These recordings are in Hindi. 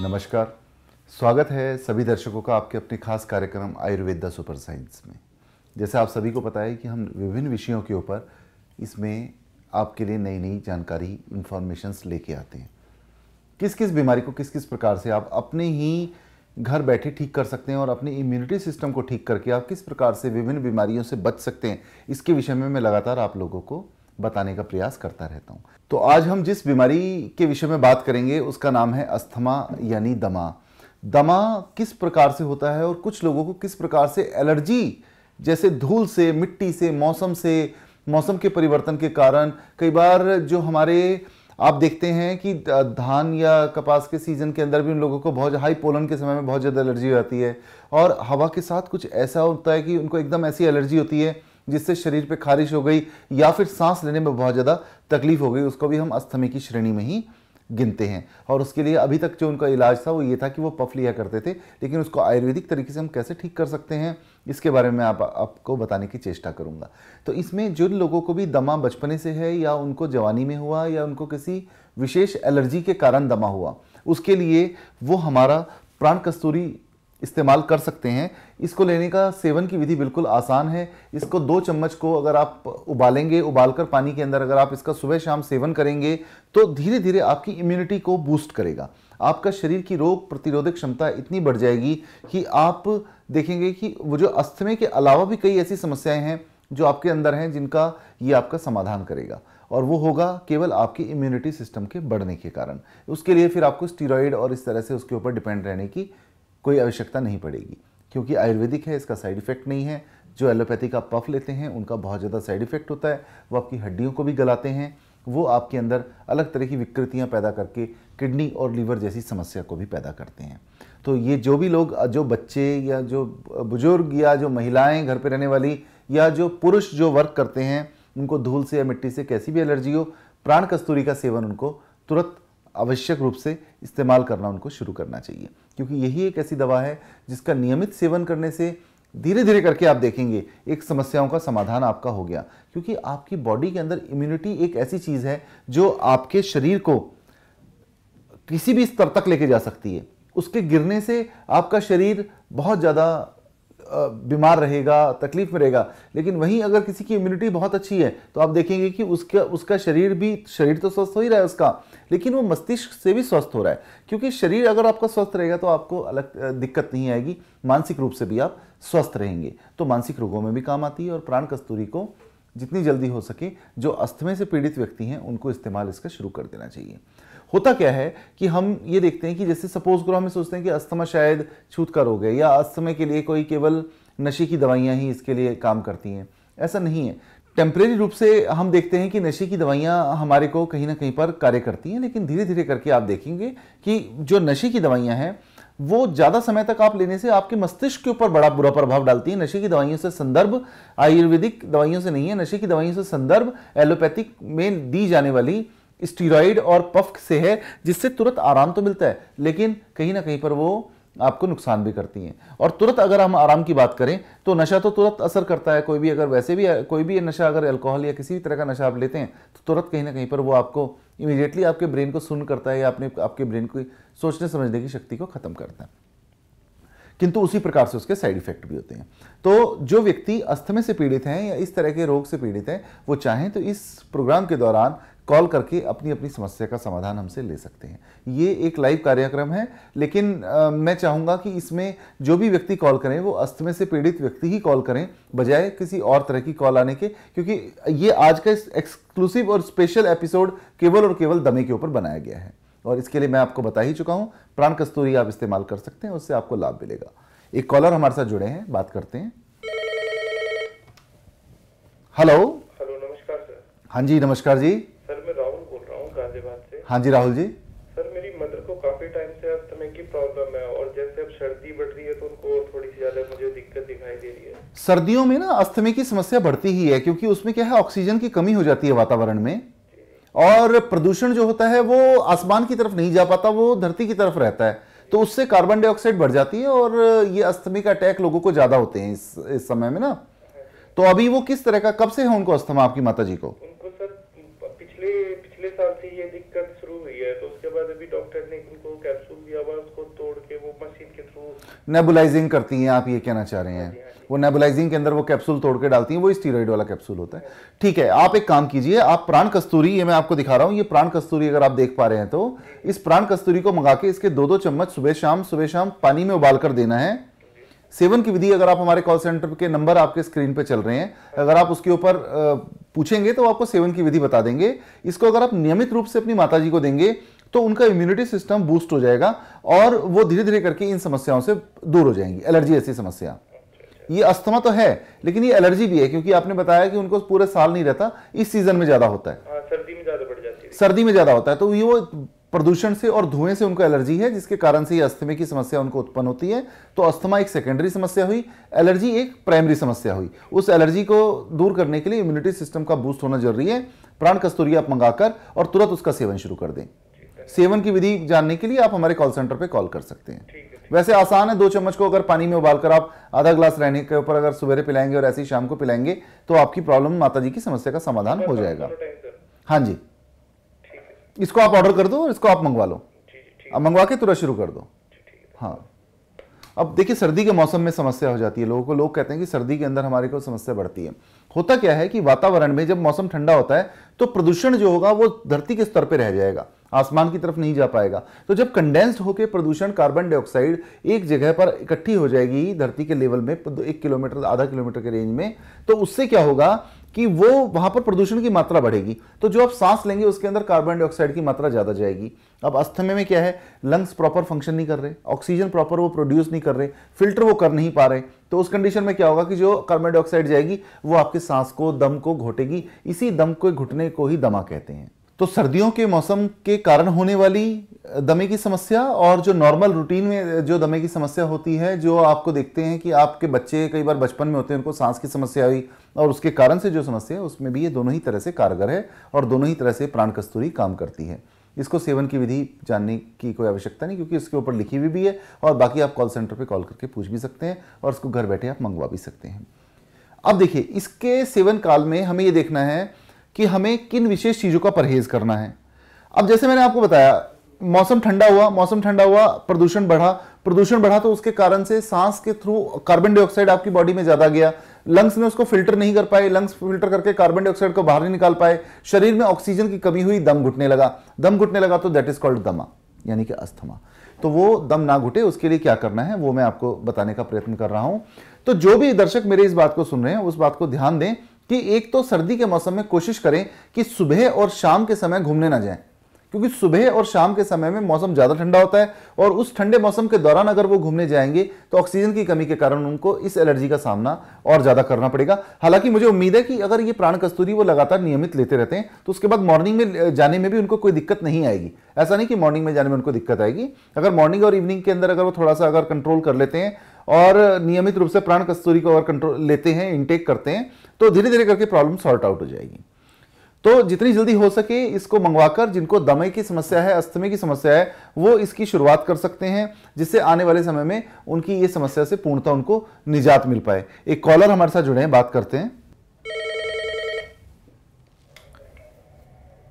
नमस्कार, स्वागत है सभी दर्शकों का आपके अपने खास कार्यक्रम आयुर्वेदा सुपर साइंस में। जैसे आप सभी को पता है कि हम विभिन्न विषयों के ऊपर इसमें आपके लिए नई नई जानकारी, इंफॉर्मेशंस लेके आते हैं। किस किस बीमारी को किस किस प्रकार से आप अपने ही घर बैठे ठीक कर सकते हैं और अपने इम्यूनिटी सिस्टम को ठीक करके आप किस प्रकार से विभिन्न बीमारियों से बच सकते हैं, इसके विषय में मैं लगातार आप लोगों को बताने का प्रयास करता रहता हूं। तो आज हम जिस बीमारी के विषय में बात करेंगे उसका नाम है अस्थमा यानी दमा। दमा किस प्रकार से होता है और कुछ लोगों को किस प्रकार से एलर्जी, जैसे धूल से, मिट्टी से, मौसम के परिवर्तन के कारण कई बार जो हमारे आप देखते हैं कि धान या कपास के सीजन के अंदर भी उन लोगों को बहुत हाई पोलन के समय में बहुत ज़्यादा एलर्जी हो जाती है और हवा के साथ कुछ ऐसा होता है कि उनको एकदम ऐसी एलर्जी होती है जिससे शरीर पे खारिश हो गई या फिर सांस लेने में बहुत ज़्यादा तकलीफ हो गई। उसको भी हम अस्थमे की श्रेणी में ही गिनते हैं। और उसके लिए अभी तक जो उनका इलाज था वो ये था कि वो पफ लिया करते थे, लेकिन उसको आयुर्वेदिक तरीके से हम कैसे ठीक कर सकते हैं इसके बारे में आपको बताने की चेष्टा करूंगा। तो इसमें जिन लोगों को भी दमा बचपने से है या उनको जवानी में हुआ या उनको किसी विशेष एलर्जी के कारण दमा हुआ, उसके लिए वो हमारा प्राण कस्तूरी इस्तेमाल कर सकते हैं। इसको लेने का सेवन की विधि बिल्कुल आसान है। इसको 2 चम्मच को अगर आप उबालेंगे, उबालकर पानी के अंदर अगर आप इसका सुबह शाम सेवन करेंगे तो धीरे धीरे आपकी इम्यूनिटी को बूस्ट करेगा। आपका शरीर की रोग प्रतिरोधक क्षमता इतनी बढ़ जाएगी कि आप देखेंगे कि वो जो अस्थमे के अलावा भी कई ऐसी समस्याएं हैं जो आपके अंदर हैं जिनका ये आपका समाधान करेगा, और वो होगा केवल आपकी इम्यूनिटी सिस्टम के बढ़ने के कारण। उसके लिए फिर आपको स्टीरॉयड और इस तरह से उसके ऊपर डिपेंड रहने की कोई आवश्यकता नहीं पड़ेगी, क्योंकि आयुर्वेदिक है, इसका साइड इफेक्ट नहीं है। जो एलोपैथी का पफ लेते हैं उनका बहुत ज़्यादा साइड इफेक्ट होता है, वो आपकी हड्डियों को भी गलाते हैं, वो आपके अंदर अलग तरह की विकृतियां पैदा करके किडनी और लीवर जैसी समस्या को भी पैदा करते हैं। तो ये जो भी लोग, जो बच्चे या जो बुजुर्ग या जो महिलाएं घर पर रहने वाली या जो पुरुष जो वर्क करते हैं, उनको धूल से या मिट्टी से कैसी भी एलर्जी हो, प्राण कस्तूरी का सेवन उनको तुरंत आवश्यक रूप से इस्तेमाल करना उनको शुरू करना चाहिए, क्योंकि यही एक ऐसी दवा है जिसका नियमित सेवन करने से धीरे धीरे करके आप देखेंगे एक समस्याओं का समाधान आपका हो गया। क्योंकि आपकी बॉडी के अंदर इम्यूनिटी एक ऐसी चीज़ है जो आपके शरीर को किसी भी स्तर तक लेके जा सकती है। उसके गिरने से आपका शरीर बहुत ज़्यादा बीमार रहेगा, तकलीफ में रहेगा, लेकिन वहीं अगर किसी की इम्यूनिटी बहुत अच्छी है तो आप देखेंगे कि उसका शरीर तो स्वस्थ हो ही रहा है उसका, लेकिन वो मस्तिष्क से भी स्वस्थ हो रहा है। क्योंकि शरीर अगर आपका स्वस्थ रहेगा तो आपको अलग दिक्कत नहीं आएगी, मानसिक रूप से भी आप स्वस्थ रहेंगे। तो मानसिक रोगों में भी काम आती है। और प्राण कस्तूरी को जितनी जल्दी हो सके जो अस्थमे से पीड़ित व्यक्ति हैं उनको इस्तेमाल इसका शुरू कर देना चाहिए। होता क्या है कि हम ये देखते हैं कि जैसे सपोज करो हम सोचते हैं कि अस्थमा शायद छूत का रोग है या अस्थमे के लिए कोई केवल नशे की दवाइयां ही इसके लिए काम करती हैं। ऐसा नहीं है। टेम्परेरी रूप से हम देखते हैं कि नशे की दवाइयां हमारे को कहीं ना कहीं पर कार्य करती हैं, लेकिन धीरे धीरे करके आप देखेंगे कि जो नशे की दवाइयां हैं वो ज़्यादा समय तक आप लेने से आपके मस्तिष्क के ऊपर बड़ा बुरा प्रभाव डालती है। नशे की दवाइयों से संदर्भ आयुर्वेदिक दवाइयों से नहीं है, नशे की दवाइयों से संदर्भ एलोपैथिक में दी जाने वाली स्टीरॉयड और पफ से है, जिससे तुरंत आराम तो मिलता है लेकिन कहीं ना कहीं पर वो आपको नुकसान भी करती हैं। और तुरंत अगर हम आराम की बात करें तो नशा तो तुरंत असर करता है। कोई भी अगर वैसे भी कोई भी नशा, अगर अल्कोहल या किसी भी तरह का नशा आप लेते हैं तो तुरंत कहीं ना कहीं पर वो आपको इमीडिएटली आपके ब्रेन को सुन्न करता है या आपके ब्रेन को सोचने समझने की शक्ति को खत्म करता है, किंतु उसी प्रकार से उसके साइड इफेक्ट भी होते हैं। तो जो व्यक्ति अस्थमे से पीड़ित हैं या इस तरह के रोग से पीड़ित हैं, वो चाहें तो इस प्रोग्राम के दौरान कॉल करके अपनी अपनी समस्या का समाधान हमसे ले सकते हैं। ये एक लाइव कार्यक्रम है, लेकिन मैं चाहूँगा कि इसमें जो भी व्यक्ति कॉल करें वो अस्थमे से पीड़ित व्यक्ति ही कॉल करें, बजाय किसी और तरह की कॉल आने के, क्योंकि ये आज का एक्सक्लूसिव और स्पेशल एपिसोड केवल और केवल दमे के ऊपर बनाया गया है। और इसके लिए मैं आपको बता ही चुका हूँ, प्राण कस्तूरी आप इस्तेमाल कर सकते हैं, उससे आपको लाभ मिलेगा। एक कॉलर हमारे साथ जुड़े हैं, बात करते हैं। हेलो। नमस्कार सर। हाँ जी, नमस्कार जी। सर मैं राहुल बोल रहा हूँ गाजियाबाद से। हाँ जी राहुल जी। सर मेरी मदर को काफी टाइम से अस्थमे की प्रॉब्लम है और जैसे अब सर्दी बढ़ रही है तो उनको थोड़ी सी ज्यादा मुझे दिक्कत दिखाई दे रही है। सर्दियों में ना अस्थमे की समस्या बढ़ती ही है, क्योंकि उसमें क्या है, ऑक्सीजन की कमी हो जाती है वातावरण में, और प्रदूषण जो होता है वो आसमान की तरफ नहीं जा पाता, वो धरती की तरफ रहता है, तो उससे कार्बन डाइऑक्साइड बढ़ जाती है और ये अस्थमे का अटैक लोगों को ज्यादा होते हैं इस समय में ना। तो अभी वो किस तरह का, कब से है उनको अस्थमा आपकी माता जी को? उनको सर पिछले साल से ये दिक्कत शुरू हुई है, तो उसके बाद अभी डॉक्टर ने उनको कैप्सूल दिया हुआ, उसको तोड़ के वो मशीन के थ्रू नेबुलाइजिंग करती हैं, आप ये कहना चाह रहे हैं? वो नेबुलाइजिंग के अंदर वो कैप्सूल तोड़ के डालती हैं, वो स्टीरॉइड वाला कैप्सूल होता है। ठीक है, आप एक काम कीजिए, आप प्राण कस्तूरी, ये मैं आपको दिखा रहा हूँ, ये प्राण कस्तूरी अगर आप देख पा रहे हैं तो इस प्राण कस्तूरी को मंगा के इसके 2-2 चम्मच सुबह शाम पानी में उबाल कर देना है। सेवन की विधि अगर आप हमारे कॉल सेंटर के नंबर आपके स्क्रीन पे चल रहे हैं, अगर आप उसके ऊपर पूछेंगे तो आपको सेवन की विधि बता देंगे। इसको अगर आप नियमित रूप से अपनी माताजी को देंगे तो उनका इम्यूनिटी सिस्टम बूस्ट हो जाएगा और वो धीरे धीरे करके इन समस्याओं से दूर हो जाएंगी। एलर्जी ऐसी समस्या, ये अस्थमा तो है लेकिन ये एलर्जी भी है, क्योंकि आपने बताया कि उनको पूरे साल नहीं रहता, इस सीजन में ज्यादा होता है। सर्दी में ज्यादा बढ़ जाती है। सर्दी में ज्यादा होता है, तो ये वो प्रदूषण से और धुएं से उनको एलर्जी है, जिसके कारण से ये अस्थमा की समस्या उनको उत्पन्न होती है। तो अस्थमा एक सेकेंडरी समस्या हुई, एलर्जी एक प्राइमरी समस्या हुई। उस एलर्जी को दूर करने के लिए इम्यूनिटी सिस्टम का बूस्ट होना जरूरी है। प्राण कस्तूरी आप मंगाकर और तुरंत उसका सेवन शुरू कर दें। सेवन की विधि जानने के लिए आप हमारे कॉल सेंटर पे कॉल कर सकते हैं। वैसे आसान है, 2 चम्मच को अगर पानी में उबालकर आप आधा ग्लास रहने के ऊपर अगर सवेरे पिलाएंगे और ऐसे ही शाम को पिलाएंगे तो आपकी प्रॉब्लम, माताजी की समस्या का समाधान हो जाएगा। हाँ जी, इसको आप ऑर्डर कर दो और इसको आप मंगवा लो, अब मंगवा के तुरंत शुरू कर दो। हाँ, अब देखिए सर्दी के मौसम में समस्या हो जाती है लोगों को। लोग कहते हैं कि सर्दी के अंदर हमारे को समस्या बढ़ती है। होता क्या है कि वातावरण में जब मौसम ठंडा होता है तो प्रदूषण जो होगा वो धरती के स्तर पे रह जाएगा, आसमान की तरफ नहीं जा पाएगा। तो जब कंडेंस्ड होकर प्रदूषण, कार्बन डाइऑक्साइड एक जगह पर इकट्ठी हो जाएगी धरती के लेवल में 1 किलोमीटर, आधा किलोमीटर के रेंज में, तो उससे क्या होगा कि वो वहां पर प्रदूषण की मात्रा बढ़ेगी। तो जो आप सांस लेंगे उसके अंदर कार्बन डाइऑक्साइड की मात्रा ज्यादा जाएगी। अब अस्थमा में क्या है, लंग्स प्रॉपर फंक्शन नहीं कर रहे, ऑक्सीजन प्रॉपर वो प्रोड्यूस नहीं कर रहे, फिल्टर वो कर नहीं पा रहे। तो उस कंडीशन में क्या होगा कि जो कार्बन डाइऑक्साइड जाएगी वो आपके सांस को, दम को घोटेगी। इसी दम को घुटने को ही दमा कहते हैं। तो सर्दियों के मौसम के कारण होने वाली दमे की समस्या और जो नॉर्मल रूटीन में जो दमे की समस्या होती है, जो आपको देखते हैं कि आपके बच्चे कई बार बचपन में होते हैं, उनको सांस की समस्या हुई और उसके कारण से जो समस्या है, उसमें भी ये दोनों ही तरह से कारगर है और दोनों ही तरह से प्राण कस्तूरी काम करती है। इसको सेवन की विधि जानने की कोई आवश्यकता नहीं, क्योंकि इसके ऊपर लिखी हुई भी है और बाकी आप कॉल सेंटर पर कॉल करके पूछ भी सकते हैं और उसको घर बैठे आप मंगवा भी सकते हैं। अब देखिए, इसके सेवन काल में हमें ये देखना है कि हमें किन विशेष चीज़ों का परहेज करना है। अब जैसे मैंने आपको बताया, मौसम ठंडा हुआ, प्रदूषण बढ़ा तो उसके कारण से सांस के थ्रू कार्बन डाइऑक्साइड आपकी बॉडी में ज्यादा गया, लंग्स में उसको फिल्टर नहीं कर पाए, लंग्स फिल्टर करके कार्बन डाइऑक्साइड को बाहर नहीं निकाल पाए, शरीर में ऑक्सीजन की कमी हुई, दम घुटने लगा तो दैट इज कॉल्ड दमा, यानी कि अस्थमा। तो वो दम ना घुटे उसके लिए क्या करना है वो मैं आपको बताने का प्रयत्न कर रहा हूं। तो जो भी दर्शक मेरे इस बात को सुन रहे हैं उस बात को ध्यान दें कि एक तो सर्दी के मौसम में कोशिश करें कि सुबह और शाम के समय घूमने ना जाएं, क्योंकि सुबह और शाम के समय में मौसम ज्यादा ठंडा होता है और उस ठंडे मौसम के दौरान अगर वो घूमने जाएंगे तो ऑक्सीजन की कमी के कारण उनको इस एलर्जी का सामना और ज्यादा करना पड़ेगा। हालांकि मुझे उम्मीद है कि अगर ये प्राण कस्तूरी वो लगातार नियमित लेते रहते हैं तो उसके बाद मॉर्निंग में जाने में भी उनको कोई दिक्कत नहीं आएगी। ऐसा नहीं कि मॉर्निंग में जाने में उनको दिक्कत आएगी। अगर मॉर्निंग और इवनिंग के अंदर अगर वो थोड़ा सा अगर कंट्रोल कर लेते हैं और नियमित रूप से प्राण कस्तूरी को अगर कंट्रोल लेते हैं, इंटेक करते हैं, तो धीरे धीरे करके प्रॉब्लम सॉर्ट आउट हो जाएगी। तो जितनी जल्दी हो सके इसको मंगवाकर जिनको दमे की समस्या है, अस्थमा की समस्या है, वो इसकी शुरुआत कर सकते हैं, जिससे आने वाले समय में उनकी ये समस्या से पूर्णतः उनको निजात मिल पाए। एक कॉलर हमारे साथ जुड़े हैं, बात करते हैं।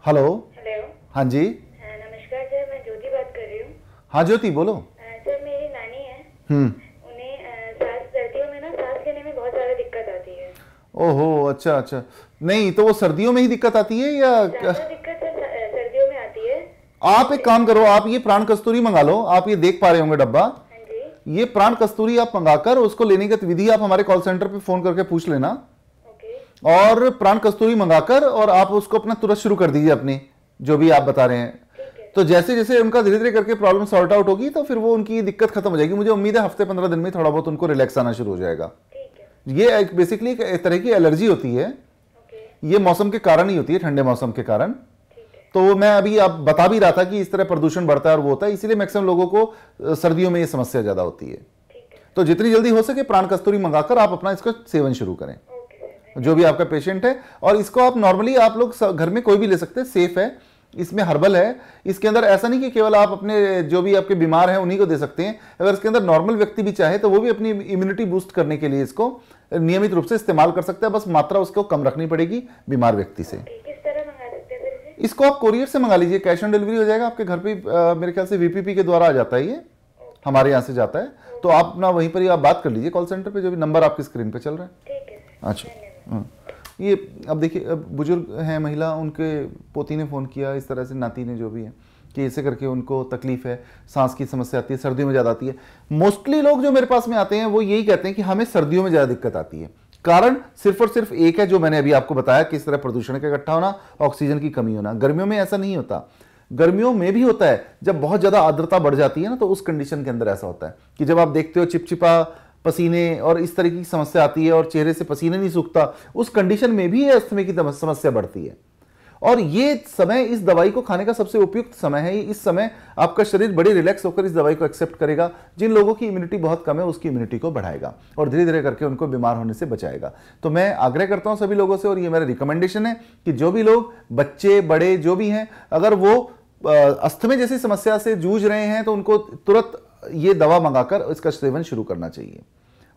हेलो। हेलो। हाँ जी। नमस्कार सर, मैं ज्योति बात कर रही हूँ। हाँ ज्योति बोलो। सर मेरी नानी है, उन्हें सर्दियों में ना सांस लेने में बहुत ज्यादा दिक्कत आती है। ओहो, अच्छा अच्छा। नहीं तो वो सर्दियों में ही दिक्कत आती है या दिक्कत सर्दियों में आती है? आप एक काम करो, आप ये प्राण कस्तूरी मंगा लो। आप ये देख पा रहे होंगे डब्बा। हाँ जी। ये प्राण कस्तूरी आप मंगाकर उसको लेने की विधि आप हमारे कॉल सेंटर पे फोन करके पूछ लेना। ओके। और प्राण कस्तूरी मंगाकर और आप उसको अपना तुरंत शुरू कर दीजिए अपनी जो भी आप बता रहे हैं। तो जैसे जैसे उनका धीरे धीरे करके प्रॉब्लम सॉर्ट आउट होगी तो फिर वो उनकी दिक्कत खत्म हो जाएगी। मुझे उम्मीद है हफ्ते 15 दिन में थोड़ा बहुत उनको रिलैक्स आना शुरू हो जाएगा। ये एक बेसिकली एक तरह की एलर्जी होती है। ये मौसम के कारण ही होती है, ठंडे मौसम के कारण। तो मैं अभी आप बता भी रहा था कि इस तरह प्रदूषण बढ़ता है और वो होता है, इसीलिए मैक्सिमम लोगों को सर्दियों में ये समस्या ज्यादा होती है। तो जितनी जल्दी हो सके प्राण कस्तूरी मंगाकर आप अपना इसका सेवन शुरू करें, जो भी आपका पेशेंट है। और इसको आप नॉर्मली आप लोग घर में कोई भी ले सकते हैं, सेफ है, इसमें हर्बल है। इसके अंदर ऐसा नहीं कि केवल आप अपने जो भी आपके बीमार हैं उन्हीं को दे सकते हैं। अगर इसके अंदर नॉर्मल व्यक्ति भी चाहे तो वो भी अपनी इम्यूनिटी बूस्ट करने के लिए इसको नियमित रूप से इस्तेमाल कर सकते हैं। बस मात्रा उसको कम रखनी पड़ेगी बीमार व्यक्ति से। किस तरह मंगा सकते हैं सर? इसको आप कोरियर से मंगा लीजिए, कैश ऑन डिलीवरी हो जाएगा आपके घर पे। मेरे ख्याल से वीपीपी के द्वारा आ जाता है, ये हमारे यहाँ से जाता है। तो आप ना वहीं पर ही आप बात कर लीजिए कॉल सेंटर पे, जो भी नंबर आपकी स्क्रीन पे चल रहा है। ठीक है। अच्छा, ये अब देखिए, अब बुजुर्ग हैं महिला, उनके पोती ने फ़ोन किया इस तरह से, नाती ने, जो भी है, कि ऐसे करके उनको तकलीफ है, सांस की समस्या आती है, सर्दियों में ज़्यादा आती है। मोस्टली लोग जो मेरे पास में आते हैं वो यही कहते हैं कि हमें सर्दियों में ज़्यादा दिक्कत आती है। कारण सिर्फ और सिर्फ एक है, जो मैंने अभी आपको बताया, किस तरह प्रदूषण का इकट्ठा होना, ऑक्सीजन की कमी होना। गर्मियों में ऐसा नहीं होता, गर्मियों में भी होता है, जब बहुत ज़्यादा आर्द्रता बढ़ जाती है ना, तो उस कंडीशन के अंदर ऐसा होता है कि जब आप देखते हो चिपचिपा पसीने और इस तरह की समस्या आती है और चेहरे से पसीने नहीं सूखता, उस कंडीशन में भी अस्थमा की समस्या बढ़ती है। और ये समय इस दवाई को खाने का सबसे उपयुक्त समय है। इस समय आपका शरीर बड़ी रिलैक्स होकर इस दवाई को एक्सेप्ट करेगा। जिन लोगों की इम्यूनिटी बहुत कम है, उसकी इम्यूनिटी को बढ़ाएगा और धीरे धीरे करके उनको बीमार होने से बचाएगा। तो मैं आग्रह करता हूं सभी लोगों से, और ये मेरा रिकमेंडेशन है कि जो भी लोग, बच्चे बड़े जो भी हैं, अगर वो अस्थमा जैसी समस्या से जूझ रहे हैं, तो उनको तुरंत ये दवा मंगाकर इसका सेवन शुरू करना चाहिए।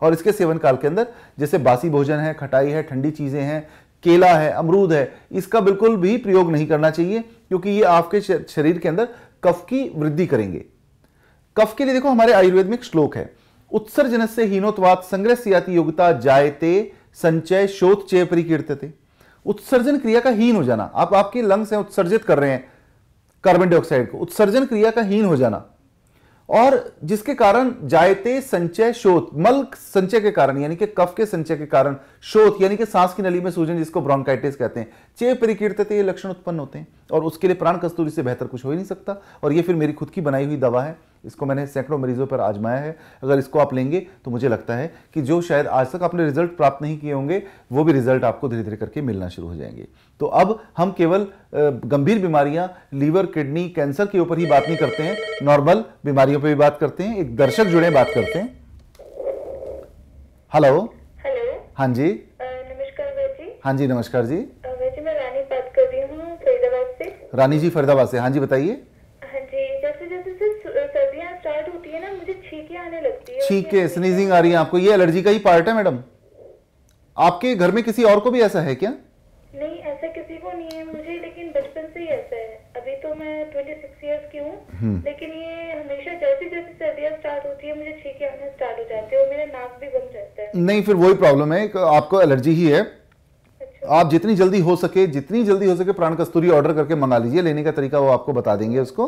और इसके सेवन काल के अंदर जैसे बासी भोजन है, खटाई है, ठंडी चीजें हैं, केला है, अमरूद है, इसका बिल्कुल भी प्रयोग नहीं करना चाहिए, क्योंकि ये आपके शरीर के अंदर कफ की वृद्धि करेंगे। कफ के लिए देखो हमारे आयुर्वेद में एक श्लोक है, उत्सर्जनस्य हीनोत्वात् संग्रहस्याति योगिता जायते संचय शोथ चय परिकीर्तते। उत्सर्जन क्रिया का हीन हो जाना, आप आपके लंग्स हैं उत्सर्जित कर रहे हैं कार्बन डाइऑक्साइड को, उत्सर्जन क्रिया का हीन हो जाना, और जिसके कारण जायते संचय शोथ, मल संचय के कारण यानी कि कफ के संचय के कारण, शोथ यानी कि सांस की नली में सूजन, जिसको ब्रोंकाइटिस कहते हैं, चेय परिकीर्तते, ये लक्षण उत्पन्न होते हैं। और उसके लिए प्राण कस्तूरी से बेहतर कुछ हो ही नहीं सकता। और ये फिर मेरी खुद की बनाई हुई दवा है, इसको मैंने सैकड़ों मरीजों पर आजमाया है। अगर इसको आप लेंगे तो मुझे लगता है कि जो शायद आज तक आपने रिजल्ट प्राप्त नहीं किए होंगे, वो भी रिजल्ट आपको धीरे धीरे करके मिलना शुरू हो जाएंगे। तो अब हम केवल गंभीर बीमारियां, लीवर, किडनी, कैंसर के ऊपर ही बात नहीं करते हैं, नॉर्मल बीमारियों पर भी बात करते हैं। एक दर्शक जुड़े, बात करते हैं। हेलो। हेलो। हाँ जी। नमस्कार वैद जी। हाँ जी, नमस्कार जी। वैद जी, मैं रानी बात कर रही हूँ फरीदाबाद से। रानी जी फरीदाबाद से, हाँ जी बताइए। हाँ जी, जैसे जैसे सर्दियाँ स्टार्ट होती है ना, मुझे छींकें आने लगती है। छींकें, स्नीजिंग आ रही है आपको, ये एलर्जी का ही पार्ट है मैडम। आपके घर में किसी और को भी ऐसा है क्या? नहीं, ऐसा किसी को नहीं है मुझे, लेकिन बचपन से ही ऐसा है। अभी तो मैं 26 इयर्स की हूँ, लेकिन ये हमेशा जैसे जैसे सर्दियाँ स्टार्ट होती है, मुझे छींकें आने स्टार्ट हो जाती है और मेरा नाक भी बंद रहता है। नहीं, फिर वही प्रॉब्लम है, आपको एलर्जी ही है। आप जितनी जल्दी हो सके प्राण कस्तूरी ऑर्डर करके मंगा लीजिए। लेने का तरीका वो आपको बता देंगे उसको।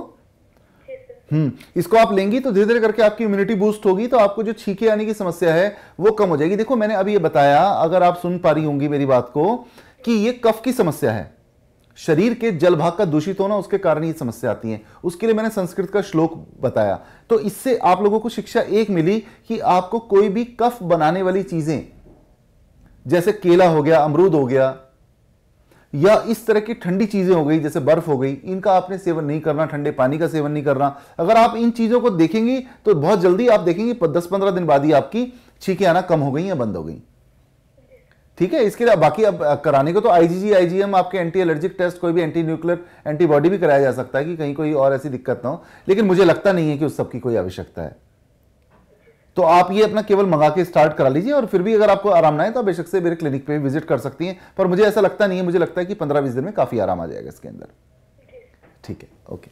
इसको आप लेंगी तो धीरे धीरे करके आपकी इम्यूनिटी बूस्ट होगी, तो आपको जो छींके आने की समस्या है वो कम हो जाएगी। देखो मैंने अभी ये बताया, अगर आप सुन पा रही होंगी मेरी बात को, कि ये कफ की समस्या है, शरीर के जल भाग का दूषित होना, उसके कारण ये समस्या आती है। उसके लिए मैंने संस्कृत का श्लोक बताया। तो इससे आप लोगों को शिक्षा एक मिली कि आपको कोई भी कफ बनाने वाली चीजें, जैसे केला हो गया, अमरूद हो गया, या इस तरह की ठंडी चीजें हो गई जैसे बर्फ हो गई, इनका आपने सेवन नहीं करना, ठंडे पानी का सेवन नहीं करना। अगर आप इन चीजों को देखेंगी तो बहुत जल्दी आप देखेंगी 10-15 दिन बाद ही आपकी छींकें आना कम हो गई या बंद हो गई। ठीक है, इसके लिए बाकी अब कराने को तो आईजीजी, आईजीएम, आपके एंटी एलर्जिक टेस्ट, कोई भी एंटी न्यूक्लियर एंटीबॉडी भी कराया जा सकता है कि कहीं कोई और ऐसी दिक्कत ना हो, लेकिन मुझे लगता नहीं है कि उस सब की कोई आवश्यकता है। तो आप ये अपना केवल मंगा के स्टार्ट करा लीजिए, और फिर भी अगर आपको आराम ना है तो बेशक से मेरे क्लिनिक पे विजिट कर सकती हैं। पर मुझे ऐसा लगता नहीं है, मुझे लगता है कि 15-20 दिन में काफी आराम आ जाएगा इसके अंदर। ठीक है, ओके।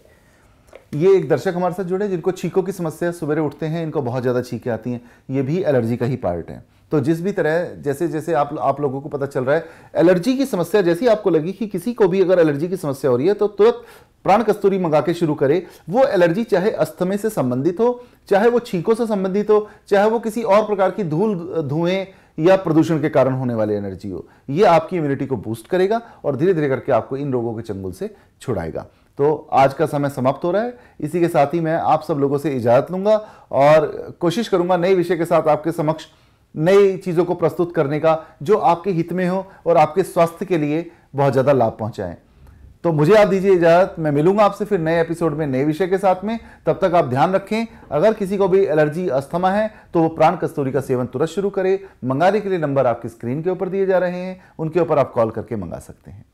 ये एक दर्शक हमारे साथ जुड़े जिनको छींकों की समस्या, सवेरे उठते हैं इनको बहुत ज्यादा छींकें आती हैं, ये भी एलर्जी का ही पार्ट है। तो जिस भी तरह जैसे जैसे आप लोगों को पता चल रहा है एलर्जी की समस्या, जैसी आपको लगी कि किसी को भी अगर एलर्जी की समस्या हो रही है, तो तुरंत प्राण कस्तूरी मंगा के शुरू करे। वो एलर्जी चाहे अस्थमा से संबंधित हो, चाहे वो छींकों से संबंधित हो, चाहे वो किसी और प्रकार की धूल, धुएं या प्रदूषण के कारण होने वाली एनर्जी हो, ये आपकी इम्यूनिटी को बूस्ट करेगा और धीरे धीरे करके आपको इन रोगों के चंगुल से छुड़ाएगा। तो आज का समय समाप्त हो रहा है, इसी के साथ ही मैं आप सब लोगों से इजाजत लूंगा और कोशिश करूंगा नए विषय के साथ आपके समक्ष नई चीजों को प्रस्तुत करने का, जो आपके हित में हो और आपके स्वास्थ्य के लिए बहुत ज्यादा लाभ पहुंचाएं। तो मुझे आप दीजिए इजाजत, मैं मिलूंगा आपसे फिर नए एपिसोड में नए विषय के साथ में। तब तक आप ध्यान रखें, अगर किसी को भी एलर्जी, अस्थमा है तो वो प्राण कस्तूरी का सेवन तुरंत शुरू करे। मंगाने के लिए नंबर आपकी स्क्रीन के ऊपर दिए जा रहे हैं, उनके ऊपर आप कॉल करके मंगा सकते हैं।